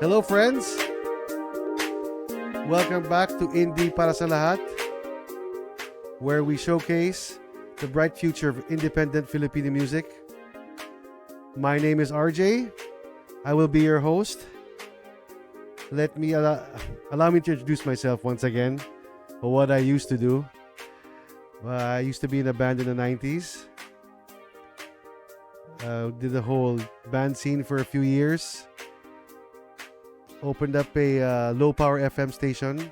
Hello friends! Welcome back to Indie Para sa Lahat, where we showcase the bright future of independent Filipino music. My name is RJ. I will be your host. Let me allow me to introduce myself once again, for what I used to do. I used to be in a band in the 90s. Did the whole band scene for a few years. Opened up a low power FM station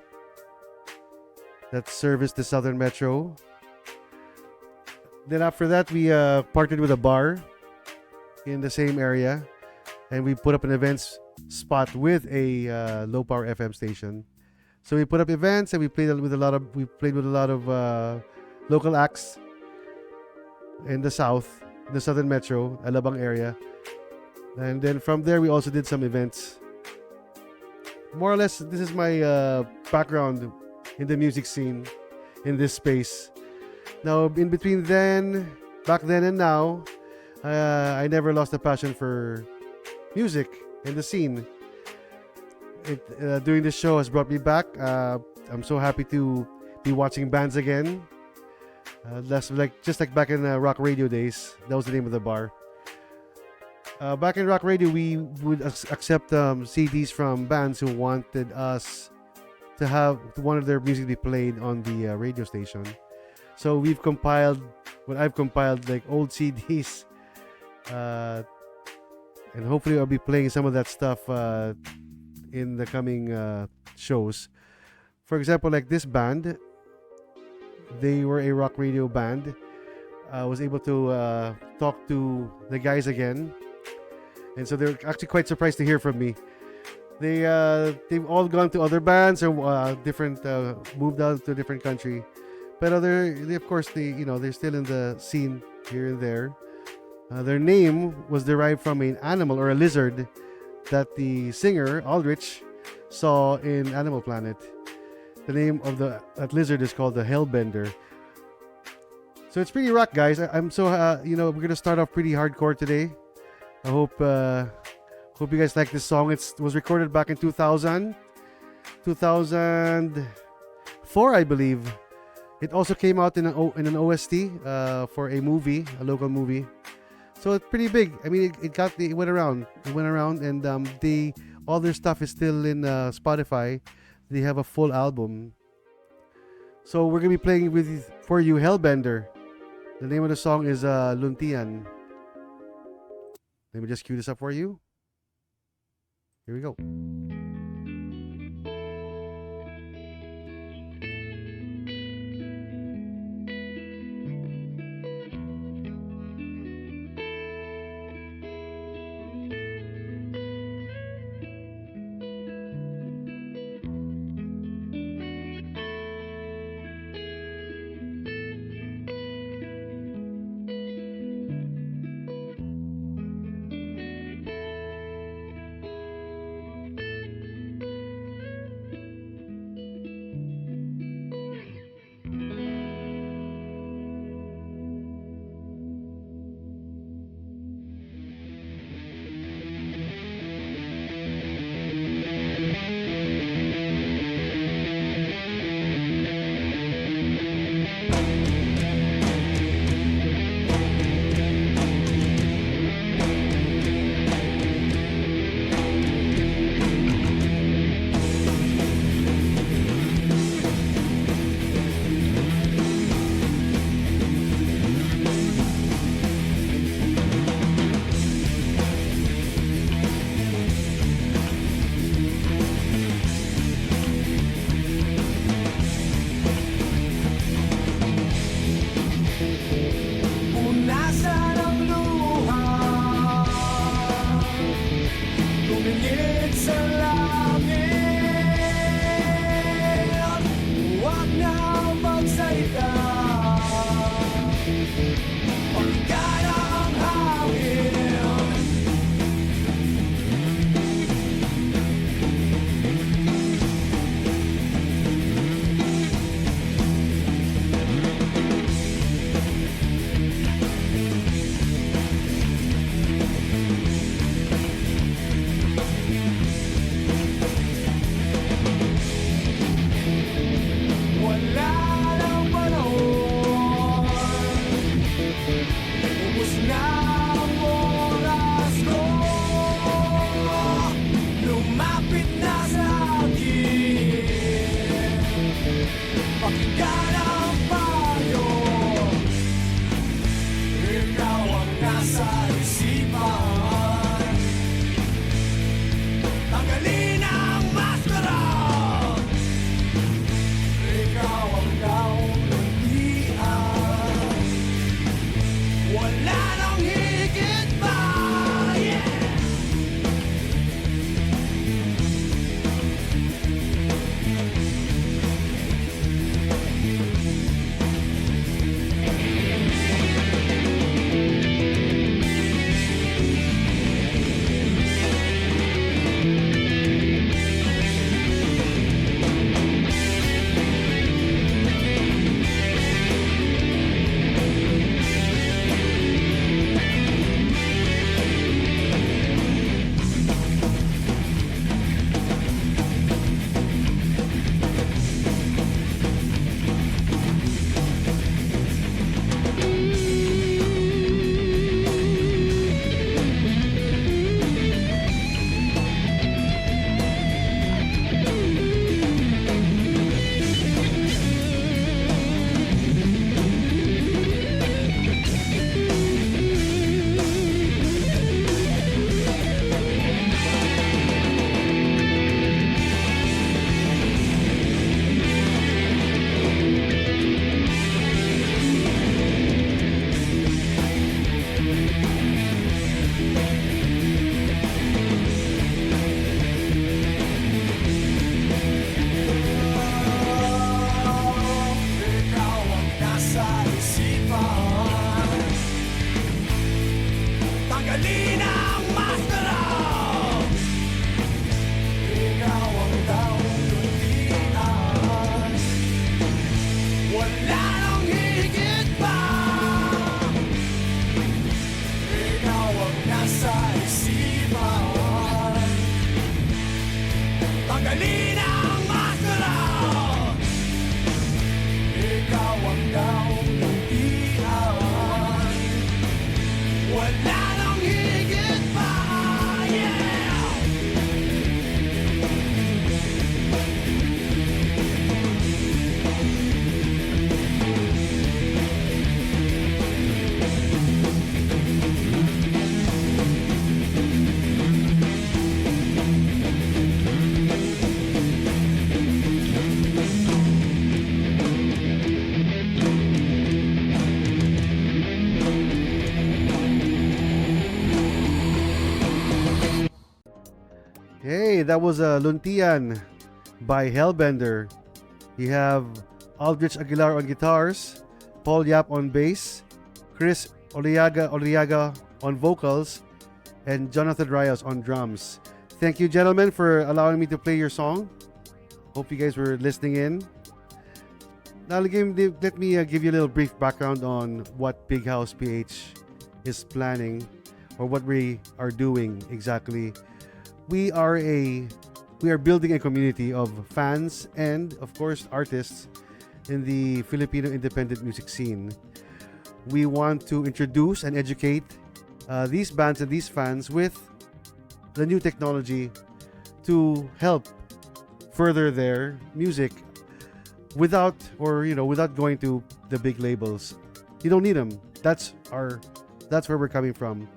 that serviced the Southern Metro. Then after that, we partnered with a bar in the same area, and we put up an events spot with a low power FM station. So we put up events, and we played with a lot of local acts in the south, the Southern Metro, Alabang area. And then from there, we also did some events. More or less, this is my background in the music scene, in this space. Now, in between back then and now, I never lost the passion for music and the scene. Doing this show has brought me back. I'm so happy to be watching bands again. Just like back in rock radio days. That was the name of the bar. Back in rock radio, we would accept CDs from bands who wanted us to have one of their music be played on the radio station. So I've compiled like old CDs, and hopefully I'll be playing some of that stuff in the coming shows. For example, like this band, they were a rock radio band. I was able to talk to the guys again. And so they're actually quite surprised to hear from me. They've all gone to other bands or moved out to a different country, but they're still in the scene here and there. Their name was derived from an animal or a lizard that the singer Aldrich saw in Animal Planet. The name of that lizard is called the Hellbender. So it's pretty rock, guys. I'm so we're gonna start off pretty hardcore today. I hope you guys like this song. It was recorded back in 2004, I believe. It also came out in an OST for a movie, a local movie. So it's pretty big. I mean, it went around, and all their stuff is still in Spotify. They have a full album. So we're gonna be playing for you Hellbender. The name of the song is Luntian. Let me just cue this up for you. Here we go. Okay, that was Luntian by Hellbender. You have Aldrich Aguilar on guitars, Paul Yap on bass, Chris Oliaga on vocals, and Jonathan Rios on drums. Thank you, gentlemen, for allowing me to play your song. Hope you guys were listening in. Now, let me give you a little brief background on what Big House PH is planning, or what we are doing exactly. We are building a community of fans and, of course, artists in the Filipino independent music scene. We want to introduce and educate these bands and these fans with the new technology to help further their music without going to the big labels. You don't need them. That's where we're coming from.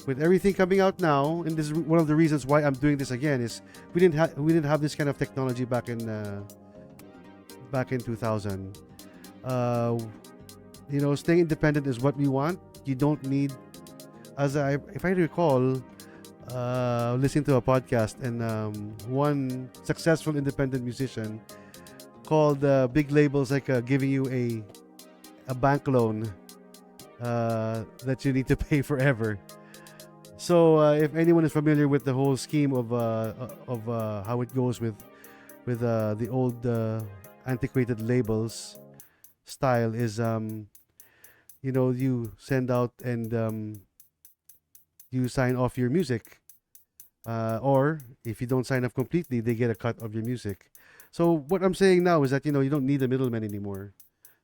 With everything coming out now, and this is one of the reasons why I'm doing this again, is we didn't have this kind of technology back in 2000. Staying independent is what we want. You don't need, if I recall, listening to a podcast, and one successful independent musician called big labels like giving you a bank loan that you need to pay forever. So if anyone is familiar with the whole scheme of how it goes with the old antiquated labels style, is you send out and you sign off your music, or if you don't sign off completely, they get a cut of your music. So what I'm saying now is that you don't need a middleman anymore.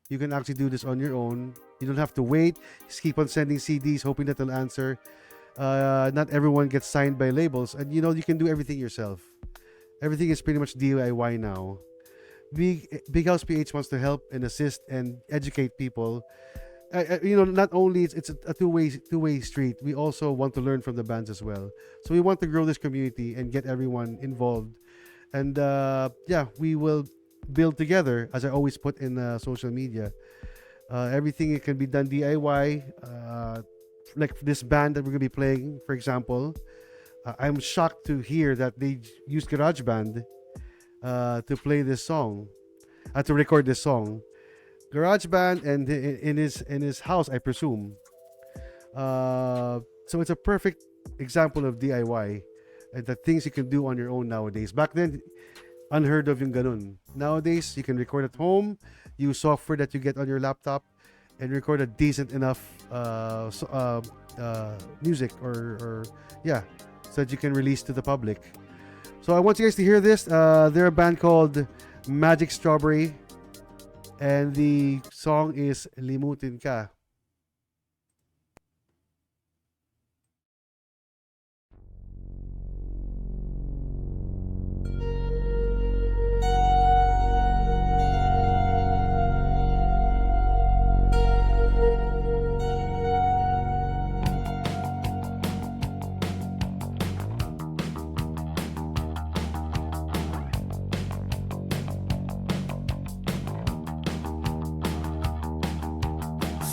You can actually do this on your own. You don't have to wait. Just keep on sending CDs, hoping that they'll answer. Not everyone gets signed by labels, and you can do everything yourself. Everything is pretty much DIY now. Big House PH wants to help and assist and educate people. Not only it's a two-way street. We also want to learn from the bands as well. So we want to grow this community and get everyone involved. And we will build together, as I always put in social media. Everything can be done DIY. Like this band that we're going to be playing, for example, I'm shocked to hear that they used GarageBand to play this song, to record this song. GarageBand, and in his house, I presume. So it's a perfect example of DIY and the things you can do on your own nowadays. Back then, unheard of yung ganun. Nowadays, you can record at home, use software that you get on your laptop, and record a decent enough music or so that you can release to the public. So I want you guys to hear this. They're a band called Magic Strawberry, and the song is Limutin Ka.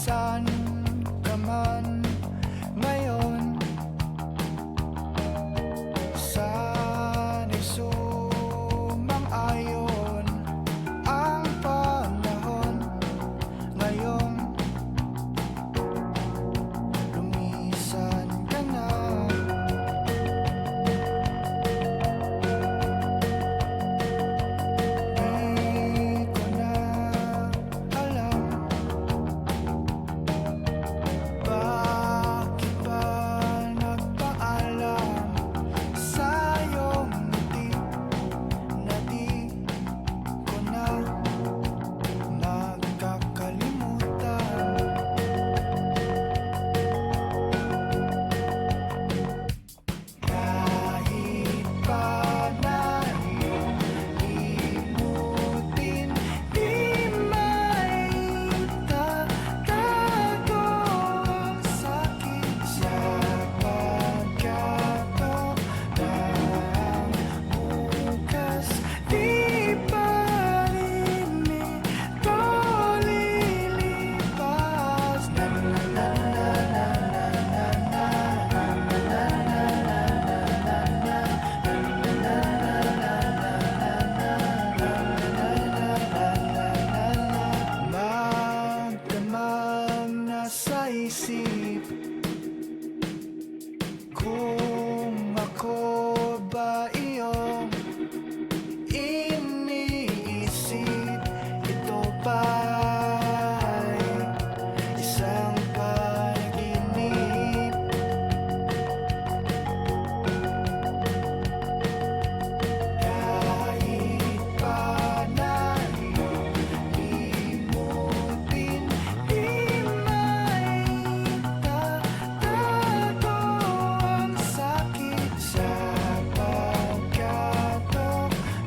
Saan ka man ngayon? Sana'y sumang-ayon ang panahon ngayong lumisan ka na. Di ko na alam isip kung ako ba iyong iniisip. Ito ba'y isang panaginip? Kahit pa na limutin, di maitatago ang sakit sapagkat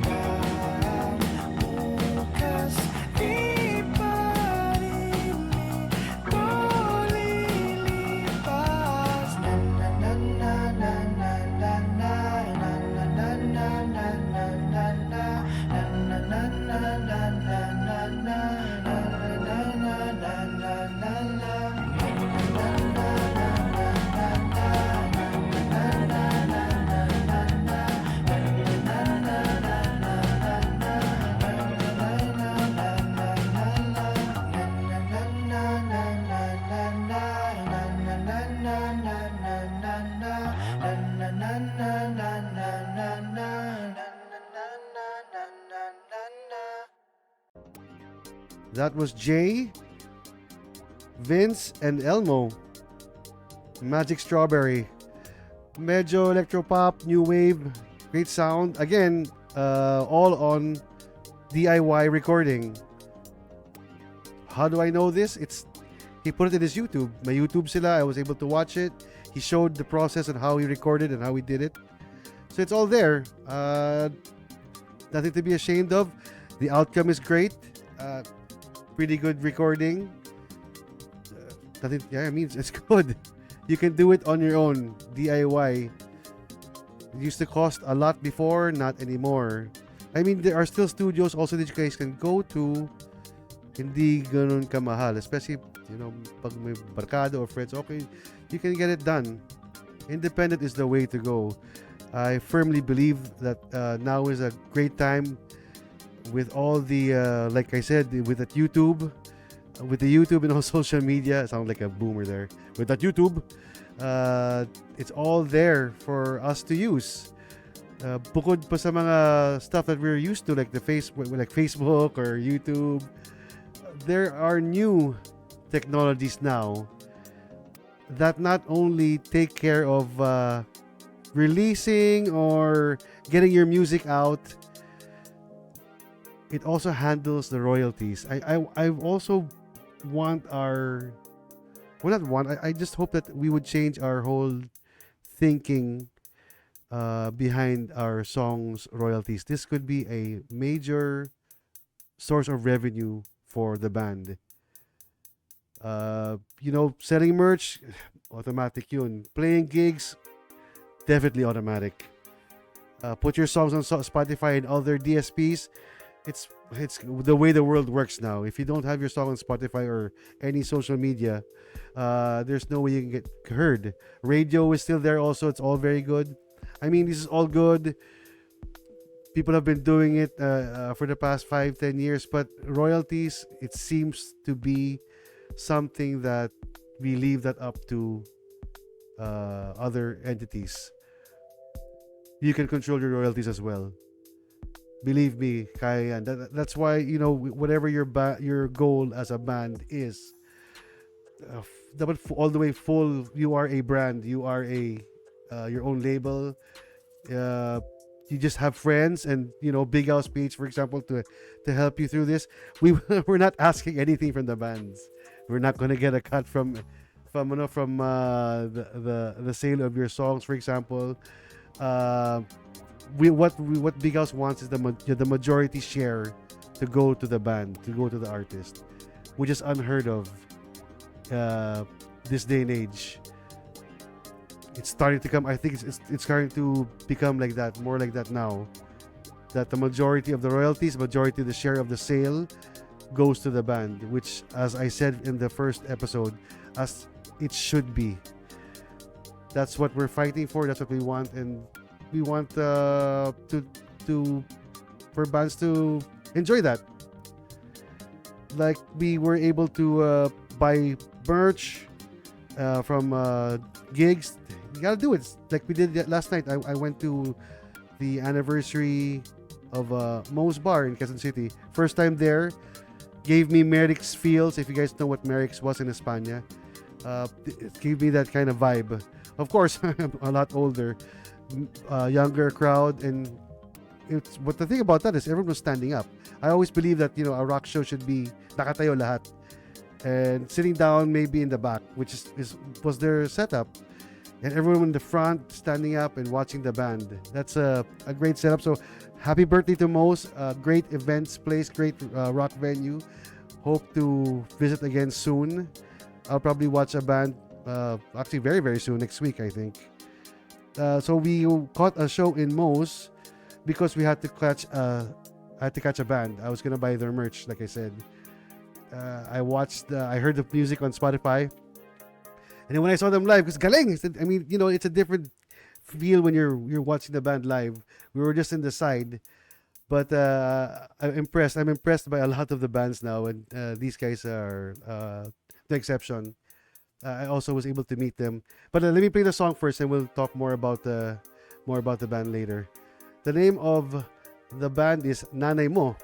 ang bukas di pa rin ito lilipas. Na na na na na na na na na na na na na na na na na na na That was Jay, Vince, and Elmo. Magic Strawberry. Medyo electropop, new wave, great sound. Again, all on DIY recording. How do I know this? He put it in his YouTube. My YouTube sila, I was able to watch it. He showed the process and how he recorded and how he did it. So it's all there. Nothing to be ashamed of. The outcome is great. Pretty good recording. Nothing. Yeah, I mean it's good. You can do it on your own, DIY. It used to cost a lot before, not anymore. I mean, there are still studios also that you guys can go to. Hindi ganun kamahal, especially pag may barkada or friends. Okay, you can get it done. Independent is the way to go. I firmly believe that now is a great time. With all the, like I said, with the YouTube and all social media, I sound like a boomer there. With that YouTube, it's all there for us to use. Bukod pa sa mga stuff that we're used to, like Facebook or YouTube, there are new technologies now that not only take care of releasing or getting your music out. It also handles the royalties. I also want our... Well, not want. I just hope that we would change our whole thinking behind our songs royalties. This could be a major source of revenue for the band. Selling merch, automatic yun. Playing gigs, definitely automatic. Put your songs on Spotify and other DSPs. It's the way the world works now. If you don't have your song on Spotify or any social media, there's no way you can get heard. Radio is still there also. It's all very good. I mean, this is all good. People have been doing it for the past 5-10 years, but royalties, it seems to be something that we leave that up to other entities. You can control your royalties as well. Believe me, kaya yan. That's why, whatever your goal as a band is, dapat all the way full. You are a brand. You are your own label. You just have friends and Big House Page, for example, to help you through this. We're not asking anything from the bands. We're not going to get a cut from the sale of your songs, for example. What Big House wants is the majority share to go to the band, to go to the artist, which is unheard of this day and age. It's starting to come. I think it's starting to become like that, more like that now. That the majority of the royalties, majority of the share of the sale, goes to the band, which, as I said in the first episode, as it should be. That's what we're fighting for. That's what we want, and we want for bands to enjoy that. Like we were able to buy merch, from gigs. You gotta do it. It's like we did last night. I went to the anniversary of Mo's Bar in Quezon City. First time there. Gave me Merrick's feels. If you guys know what Merrick's was in España, it gave me that kind of vibe. Of course, I'm a lot older, younger crowd, and but the thing about that is everyone was standing up. I always believe that a rock show should be nakatayo lahat, and sitting down maybe in the back, which was their setup, and everyone in the front standing up and watching the band. That's a great setup. So happy birthday to Mo's. Great events place, great rock venue. Hope to visit again soon. I'll probably watch a band actually very, very soon, next week, I think. So we caught a show in Mo's because we had to catch a band. I was gonna buy their merch, like I said. I heard the music on Spotify, and then when I saw them live, because galing. I mean, it's a different feel when you're watching the band live. We were just in the side, but I'm impressed by a lot of the bands now, and these guys are the exception. I also was able to meet them, but let me play the song first, and we'll talk more about the band later. The name of the band is Nanay Mo,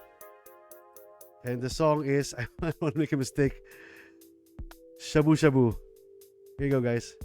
and the song is I don't want to make a mistake. Shabu Shabu. Here you go, guys.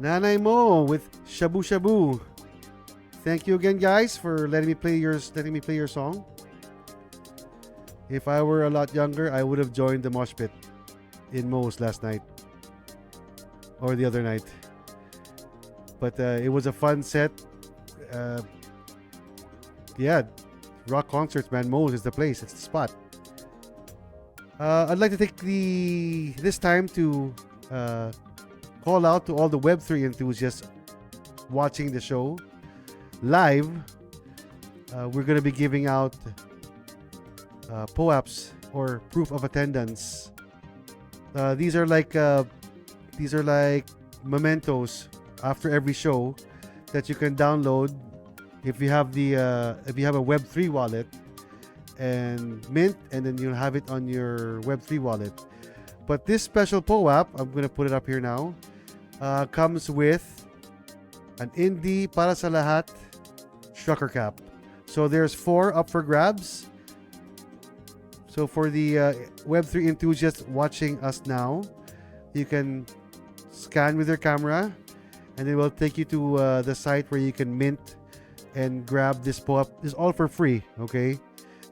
Nanay Mo with Shabu Shabu. Thank you again, guys, for letting me play your song. If I were a lot younger, I would have joined the mosh pit in Mo's last night or the other night. But it was a fun set. Yeah, rock concerts, man. Mo's is the place. It's the spot. I'd like to take this time to call out to all the Web3 enthusiasts watching the show live. We're going to be giving out POAPs or proof of attendance. These are like mementos after every show that you can download if you have a Web3 wallet and mint, and then you'll have it on your Web3 wallet. But this special POAP, I'm going to put it up here now, comes with an Indie Para sa Lahat trucker cap. So there's 4 up for grabs. So for the Web3 enthusiasts watching us now, you can scan with your camera, and it will take you to the site where you can mint and grab this POAP. It's all for free, okay?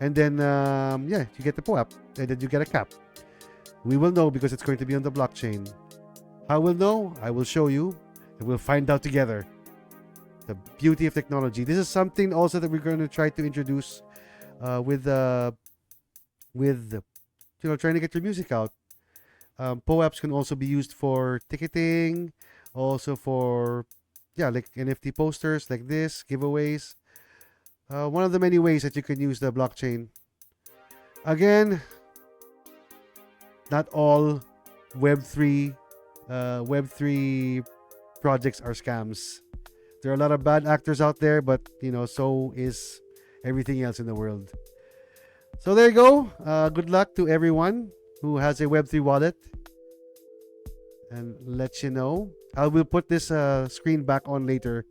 And then, yeah, you get the POAP. And then you get a cap. We will know because it's going to be on the blockchain. How we'll know? I will show you. And we'll find out together. The beauty of technology. This is something also that we're going to try to introduce with trying to get your music out. POAPs can also be used for ticketing, also for like NFT posters like this, giveaways. One of the many ways that you can use the blockchain. Again, not all Web3 projects are scams. There are a lot of bad actors out there, but so is everything else in the world. So there you go. Good luck to everyone who has a Web3 wallet. And let you know. I will put this screen back on later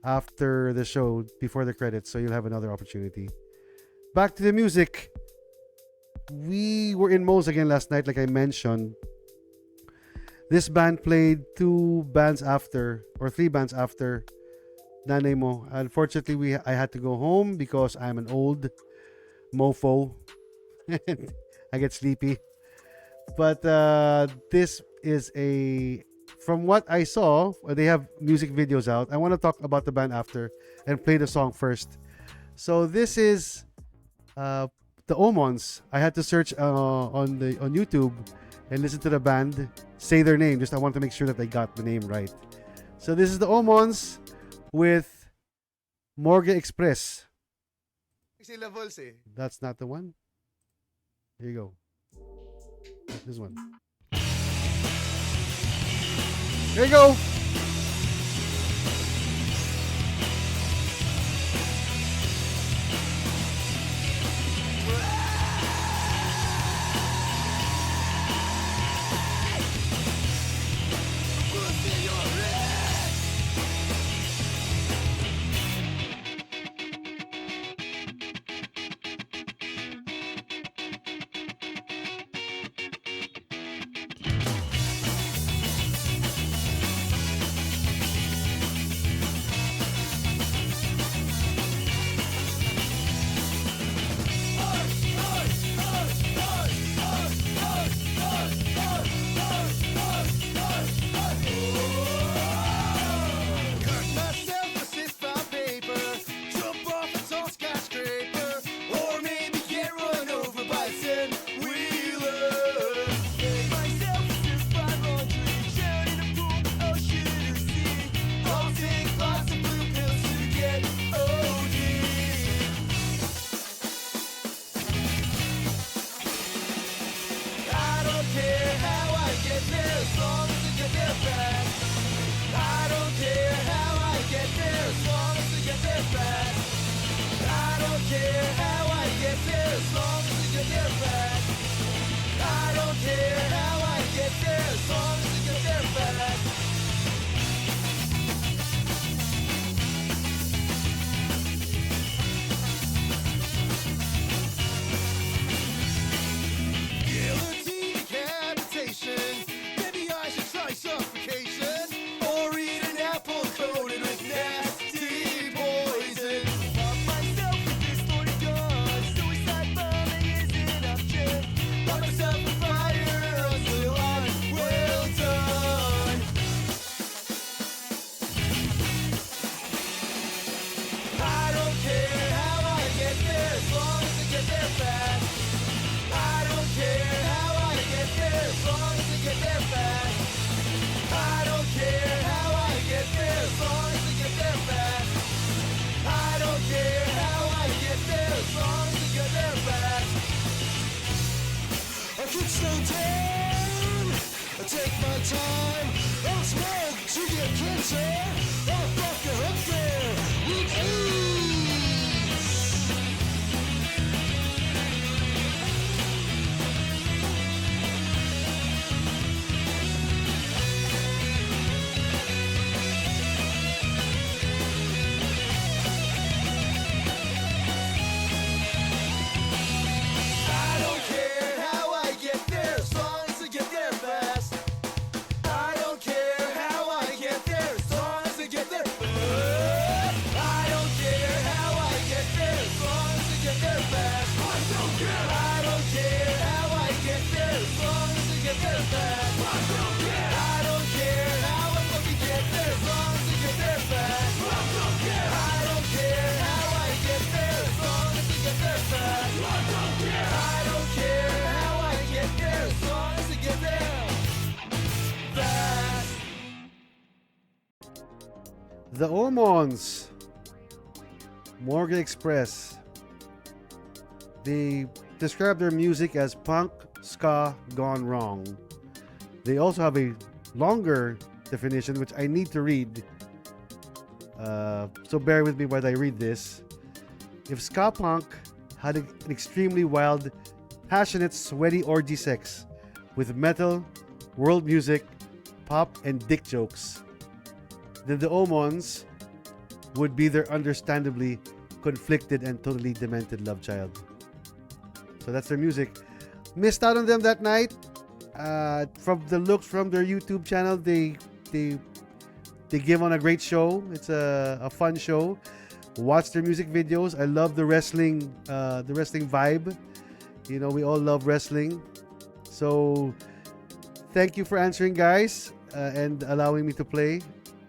after the show, before the credits, so you'll have another opportunity. Back to the music. We were in Mo's again last night, like I mentioned. This band played 3 bands after Nanay Mo. Unfortunately, I had to go home because I'm an old mofo. I get sleepy. But this is from what I saw, they have music videos out. I want to talk about the band after and play the song first. So this is the Oemons. I had to search on YouTube and listen to the band say their name. I want to make sure that I got the name right. So this is the Oemons with Morgue Express. That's not the one. Here you go. This one. There you go. The Oemons, Morgan Express. They describe their music as punk ska gone wrong. They also have a longer definition, which I need to read. So bear with me while I read this. If ska punk had an extremely wild, passionate, sweaty orgy sex with metal, world music, pop, and dick jokes, then the Oemons would be their understandably conflicted and totally demented love child. So that's their music. Missed out on them that night. From the looks from their YouTube channel, they give on a great show. It's a fun show. Watch their music videos. I love the wrestling vibe. You know, we all love wrestling. So thank you for answering, guys, and allowing me to play.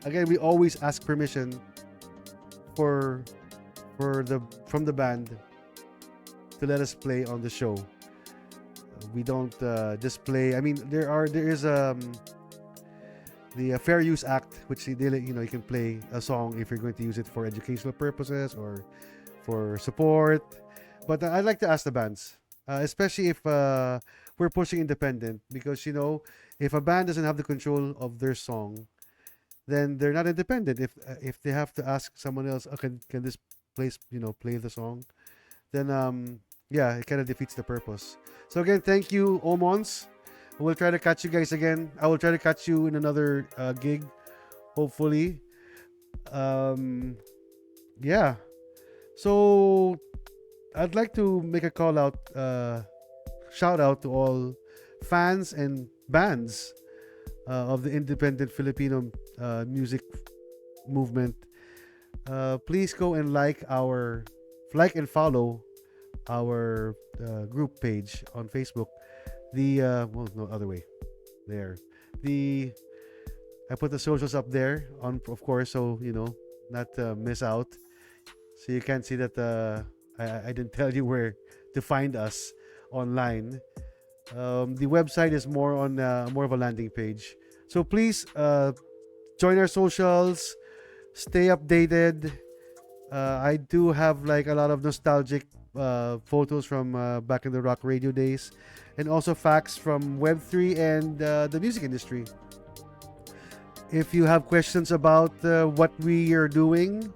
Again, we always ask permission from the band to let us play on the show. We don't just play. I mean, there is the Fair Use Act, which you can play a song if you're going to use it for educational purposes or for support. But I'd like to ask the bands, especially if we're pushing independent, because if a band doesn't have the control of their song, then they're not independent. If they have to ask someone else, can this place play the song, then it kind of defeats the purpose. So again, thank you, Oemons. We'll try to catch you guys again. I will try to catch you in another gig, hopefully. So I'd like to make a call out, shout out to all fans and bands of the Independent Filipino music movement. Please go and like and follow our group page on Facebook. Other way. There. I put the socials up there of course, so not miss out. So you can see that I didn't tell you where to find us online. The website is more of a landing page. So please join our socials, stay updated. I do have like a lot of nostalgic photos from back in the rock radio days, and also facts from Web3 and the music industry. If you have questions about what we are doing,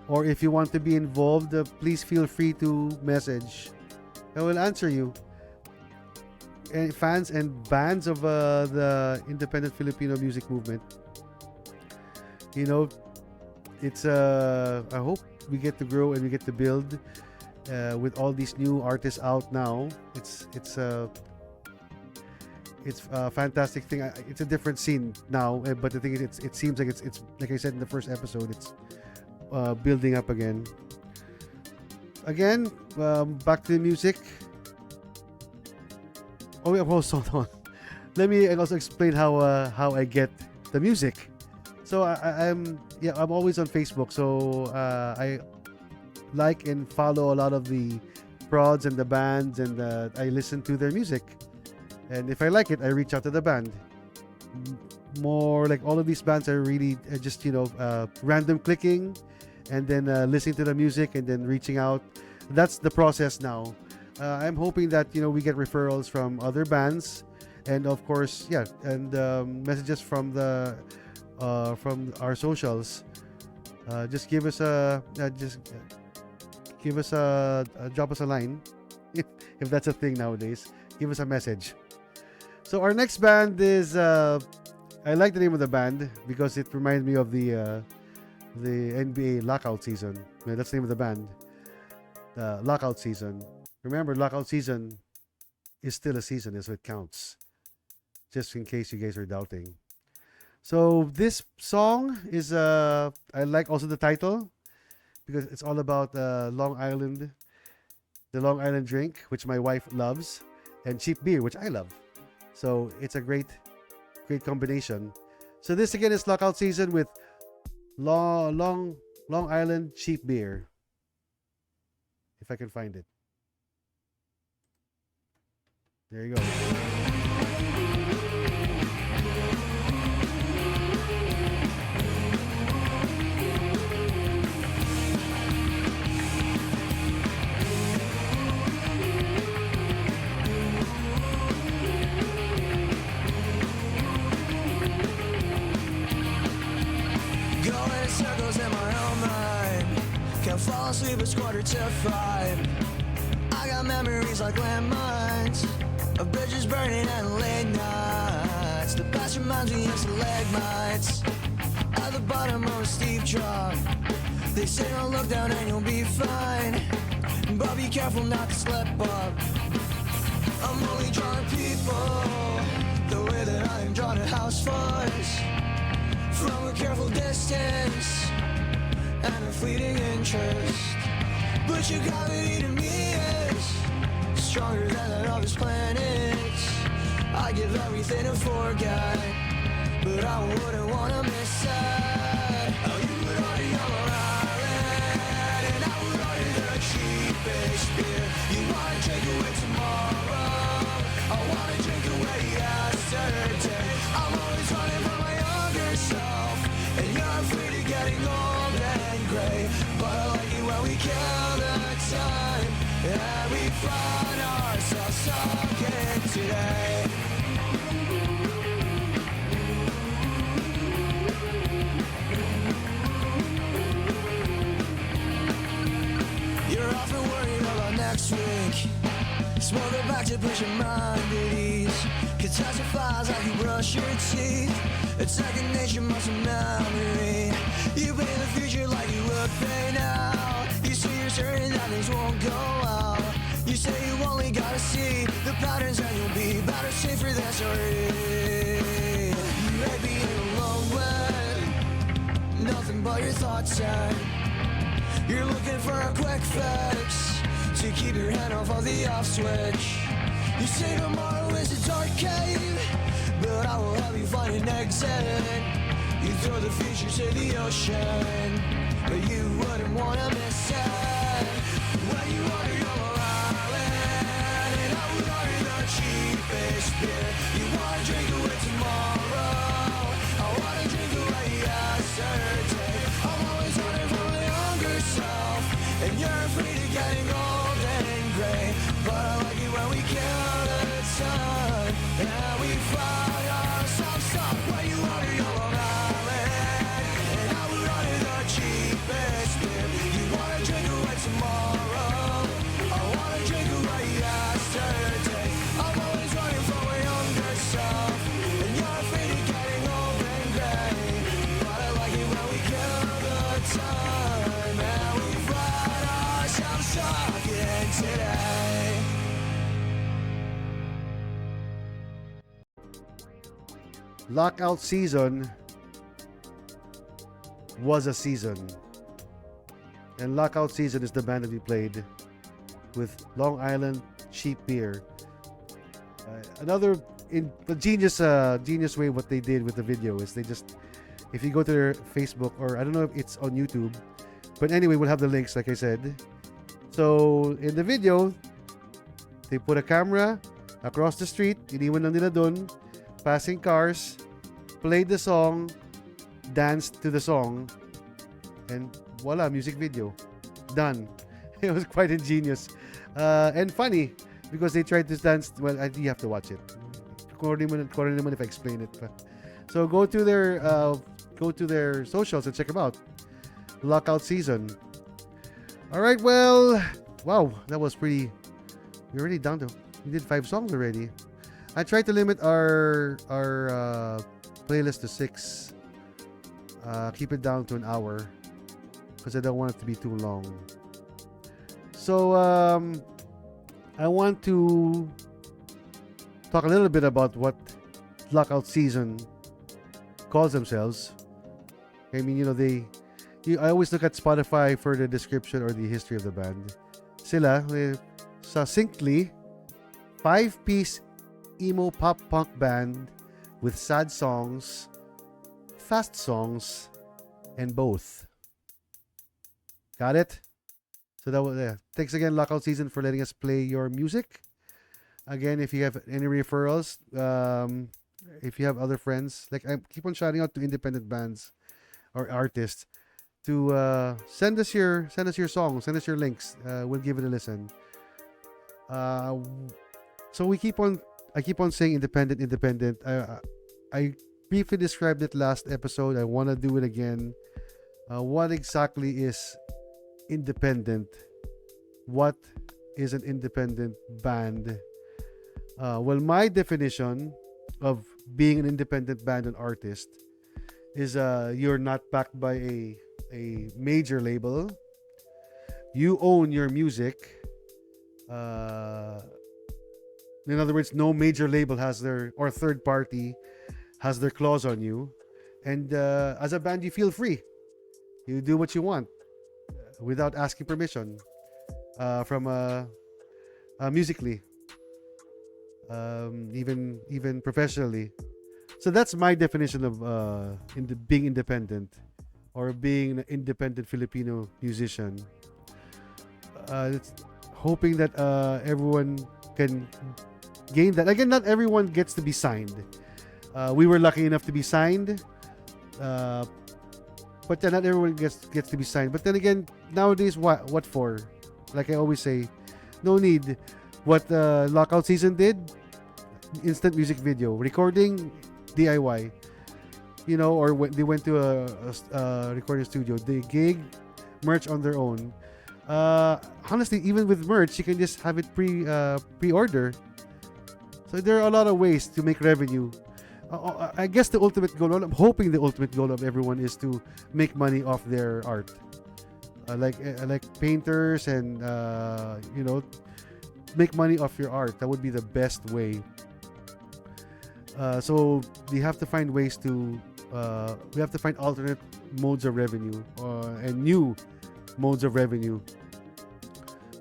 or if you want to be involved, please feel free to message. I will answer you. And fans and bands of the Independent Filipino music movement, it's I hope we get to grow and we get to build with all these new artists out now. It's a fantastic thing. It's a different scene now, but the thing is, it seems like it's like I said in the first episode, it's building up again. Back to the music. Oh, yeah, hold on. Let me also explain how I get the music. So I'm always on Facebook. So I like and follow a lot of the prods and the bands, and I listen to their music. And if I like it, I reach out to the band. More like all of these bands are really just random clicking, and then listening to the music and then reaching out. That's the process now. I'm hoping that we get referrals from other bands, and of course, messages from our socials. Just drop us a line if that's a thing nowadays. Give us a message. So our next band is I like the name of the band because it reminds me of the NBA Lockout season. That's the name of the band. Lockout season. Remember, Lockout season is still a season, so it counts. Just in case you guys are doubting. So this song is I like also the title because it's all about Long Island, the Long Island drink, which my wife loves, and cheap beer, which I love. So it's a great combination. So this again is Lockout season with Long Island cheap beer. If I can find it. There you go. it's 4:45. I got memories like landmines of bridges burning and late nights. The past reminds me of stalagmites at the bottom of a steep drop. They say don't look down and you'll be fine, but be careful not to slip up. I'm only drawing people the way that I am drawn to house fires, from a careful distance and a fleeting interest. But your gravity to me is stronger than that of his planets. I give everything to forget, but I wouldn't wanna miss that. Oh, you would order your island, and I would order the cheapest beer. You wanna drink away tomorrow, I wanna drink away yesterday. I'm always running from my younger self, and you're afraid of getting old and gray. But I like it when we kill the time, and we find ourselves talking today. You're often worried about next week. Smother back to push your mind at ease. Catastrophize like you brush your teeth. It's second nature, muscle memory. You pay the future like you would pay now. You say you're certain that things won't go out. You say you only gotta see the patterns and you'll be better safe for this or it. You may be alone with nothing but your thoughts and you're looking for a quick fix to keep your hand off of the off switch. You say tomorrow is a dark cave, but I will help you find an exit. You throw the future to the ocean, but you wouldn't wanna miss it. When you order your island, and I would order the cheapest beer. You wanna drink away tomorrow, I wanna drink away yesterday. I'm always running from my younger self, and you're afraid of getting old and gray. But I like it when we kill the time, and we find ourselves stuck. When you order your island, and I would order the cheapest beer. You wanna drink away tomorrow, I wanna drink away yesterday. I'm always running from my younger self, and you're afraid of getting old and gray. But I like it when we kill the time, and we find ourselves talking today. Lockout season was a season. And Lockout season is the band that we played with Long Island Cheap Beer. Another genius way what they did with the video is they just, if you go to their Facebook, or I don't know if it's on YouTube, but anyway, we'll have the links like I said. So in the video, they put a camera across the street, iniwan lang nila dun, passing cars, played the song, danced to the song, and voila, music video. Done. It was quite ingenious. And funny, because they tried to dance, well, you have to watch it. Corny naman if I explain it. So go to their socials and check them out. Lockout season. Alright, well, wow, that was pretty, we're already down to, we did 5 songs already. I tried to limit our playlist to 6. Keep it down to an hour because I don't want it to be too long. So I want to talk a little bit about what Lockout season calls themselves. I mean, I always look at Spotify for the description or the history of the band. Sila, succinctly, 5-piece emo pop punk band with sad songs, fast songs, and both. Got it? So that was, thanks again, Lockout season, for letting us play your music. Again, if you have any referrals, if you have other friends, like I keep on shouting out to independent bands or artists to send us your songs, send us your links. We'll give it a listen. So I keep on saying independent. I briefly described it last episode. I want to do it again. What exactly is independent. What is an independent band? Well, my definition of being an independent band and artist is you're not backed by a major label. You own your music. In other words, no major label has their, or third party has their claws on you. And as a band, you feel free. You do what you want without asking permission from musically, even professionally. So that's my definition of being independent, or being an independent Filipino musician. It's hoping that everyone can gain that. Again, not everyone gets to be signed. We were lucky enough to be signed, but then not everyone gets to be signed. But then again, nowadays, what for? Like I always say, no need. What Lockout season did, instant music video recording, DIY. You know, or when they went to a recording studio, they gig, merch on their own. Honestly, even with merch, you can just have it pre-order. So there are a lot of ways to make revenue. I guess the ultimate goal, I'm hoping the ultimate goal of everyone is to make money off their art. Like painters and make money off your art. That would be the best way. So we have to find ways to we have to find alternate modes of revenue and new modes of revenue.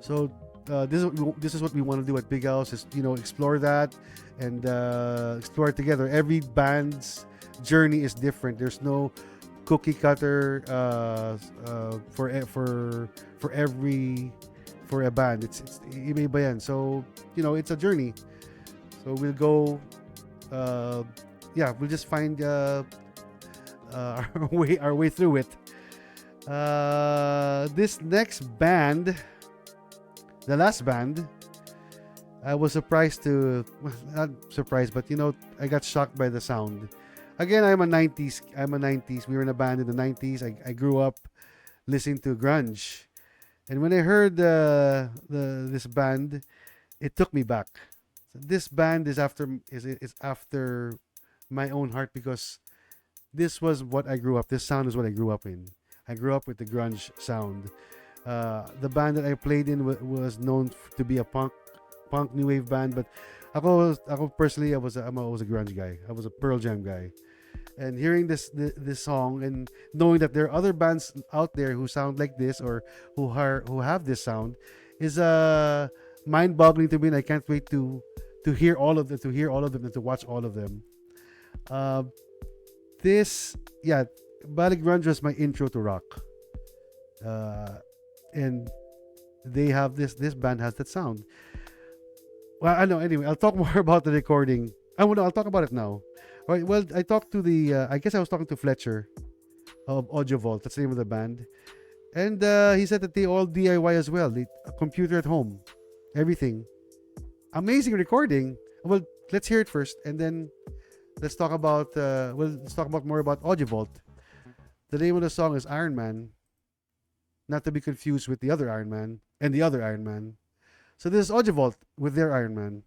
So this is what we want to do at Big House, is explore that and explore it together. Every band's journey is different. There's no cookie cutter for a band. It's iba-iba yan. So it's a journey. So we'll go we'll just find our way through it. This next band, the last band, I was surprised to, not surprised, but I got shocked by the sound. Again, I'm a 90s. We were in a band in the 90s. I grew up listening to grunge, and when I heard this band, it took me back. So this band is after my own heart, because this was what I grew up. This sound is what I grew up in. I grew up with the grunge sound. The band that I played in was known to be a punk new wave band, but ako personally, I was a grunge guy. I was a Pearl Jam guy. And hearing this song and knowing that there are other bands out there who sound like this, or who have this sound, is mind-boggling to me, and I can't wait to hear all of them, and to watch all of them. Balik grunge was my intro to rock, and they have this band has that sound. Well, I know. Anyway, I'll talk more about the recording. I'll talk about it now. All right. Well, I talked to I guess I was talking to Fletcher of Audiovault. That's the name of the band, and he said that they all DIY as well. A computer at home, everything. Amazing recording. Well, let's hear it first, and then let's talk about more about Audiovault. The name of the song is Iron Man, not to be confused with the other Iron Man and the other Iron Man. So this is Audiovault with their Iron Man.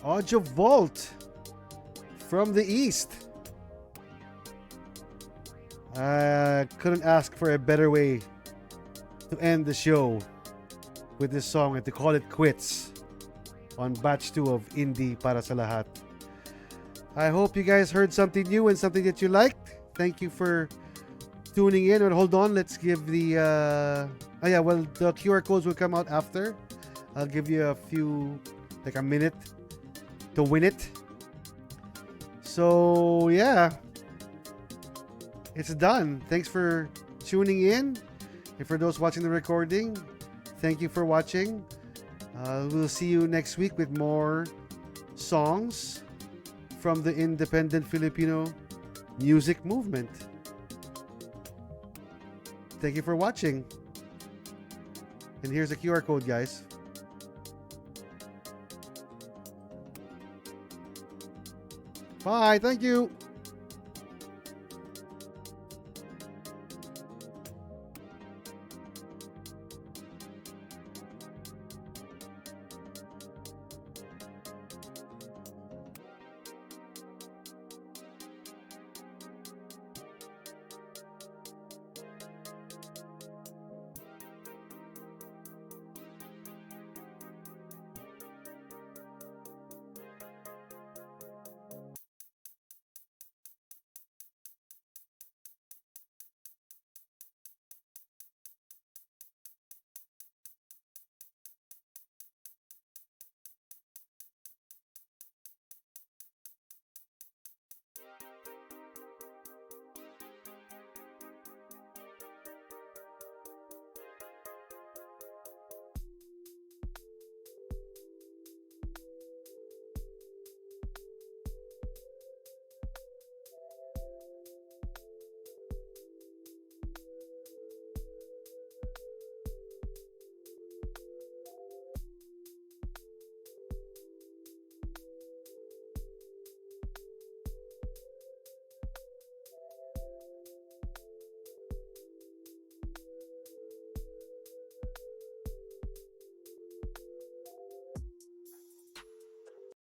Audiovault from the East. I couldn't ask for a better way to end the show with this song and to call it quits on batch 2 of Indie Para sa Lahat. I hope you guys heard something new and something that you liked. Thank you for tuning in. And hold on, let's give the the QR codes will come out after. I'll give you a few, like a minute to win it. So yeah, it's done. Thanks for tuning in. And for those watching the recording, thank you for watching. We'll see you next week with more songs from the Independent Filipino music movement. Thank you for watching. And here's a QR code, guys. Bye. Thank you.